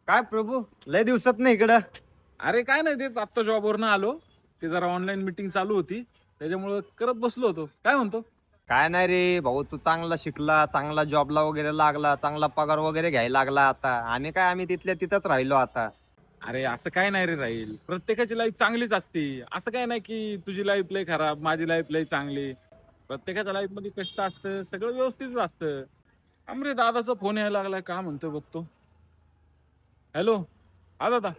काय प्रभू, लय दिवसात नाही इकडं. अरे काय नाही, तेच आत्ता जॉबवरनं आलो. ते जरा ऑनलाईन मीटिंग चालू होती, त्याच्यामुळे करत बसलो होतो. काय म्हणतो? काय नाही रे भाऊ, तू चांगला शिकला, चांगला जॉबला वगैरे लागला, चांगला पगार वगैरे घ्यायला लागला. आता आम्ही तिथल्या तिथंच राहिलो आता. अरे असं काय नाही रे राहील, प्रत्येकाची लाईफ चांगलीच असते. असं काय नाही की तुझी लाईफ लय खराब, माझी लाईफ लय चांगली. प्रत्येकाच्या लाईफ मध्ये कष्ट असतं, सगळं व्यवस्थित असतं. अमरे दादाचा फोन यायला लागलाय, का म्हणतोय बघतो. हॅलो, हा दादा.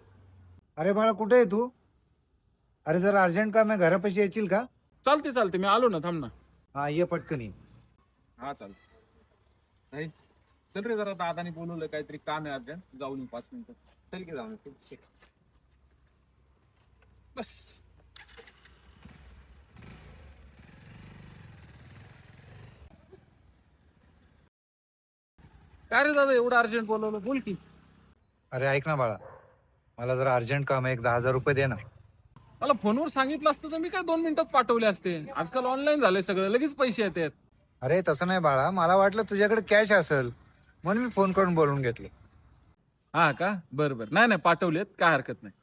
अरे बाळा, कुठे आहे तू? अरे जरा अर्जंट काम आहे, घरापाशी येशील का? चालते चालते, मी आलो ना, थांब ना. हा, ये पटकन ये. हा चालते. नाही, चल रे, जरा दादाने बोलवलं, काहीतरी काम आहे अर्जंट, जाऊन येऊ 5 मिनिटं. चल की जाऊन येऊ. बस. काय रे दादा, एवढं अर्जंट बोलवलं, बोल की. अरे ऐक ना बाळा, मला जरा अर्जंट काम आहे, एक 10,000 रुपये दे ना. मला फोनवर सांगितलं असतं तर मी काय 2 मिनिटात पाठवले असते. आजकाल ऑनलाईन झालंय सगळं, लगेच पैसे येतात. अरे तसं नाही बाळा, मला वाटलं तुझ्याकडे कॅश असेल म्हणून मी फोन करून बोलून घेतलं. हा का, बरं बरं, नाही नाही, पाठवलेत, काय हरकत नाही.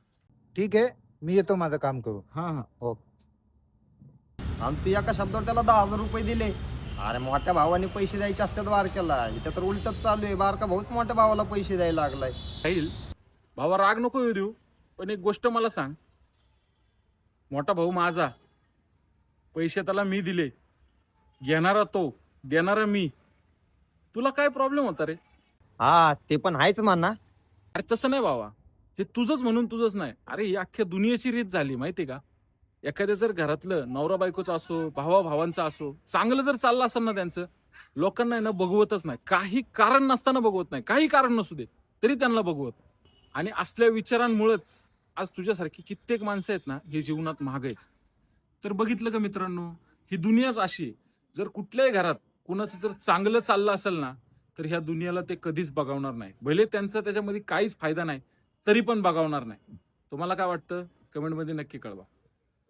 ठीक आहे, मी येतो माझं काम करू. हा हा. हो. आणि तू एका शब्दावर त्याला 10,000 रुपये दिले. अरे मोठ्या भावाने पैसे द्यायचे असतात बारक्याला, इथं तर उलटच चालू आहे. बारका भाऊच मोठ्या भावाला पैसे द्यायला लागलाय. राहील, भावा राग नको येऊ देऊ, पण एक गोष्ट मला सांग. मोठा भाऊ माझा, पैसे त्याला मी दिले, घेणारा तो, देणारा मी. तुला काय प्रॉब्लेम होता रे? हा ते पण आहेच म्हणा. अरे तसं नाही बाबा, हे तुझंच म्हणून तुझंच नाही. अरे ही अख्ख्या दुनियेची रीत झाली, माहिती का? एखाद्या जर घरातलं नवरा बायकोचं असो, भावा भावांचं असो, चांगलं जर चाललं असेल ना त्यांचं, लोकांना आहे ना बघवतच नाही. काही कारण नसताना बघवत नाही, काही कारण नसू दे तरी त्यांना बघवत. आणि असल्या विचारांमुळेच आज तुझ्यासारखी कित्येक माणसं आहेत ना, हे जीवनात महाग आहेत. तर बघितलं का मित्रांनो, ही दुनियाच अशी आहे. जर कुठल्याही घरात कुणाचं जर चांगलं चाललं असेल ना, तर ह्या दुनियाला ते कधीच बघवणार नाही. भले त्यांचा त्याच्यामध्ये काहीच फायदा नाही, तरी पण बघवणार नाही. तुम्हाला काय वाटतं? कमेंटमध्ये नक्की कळवा.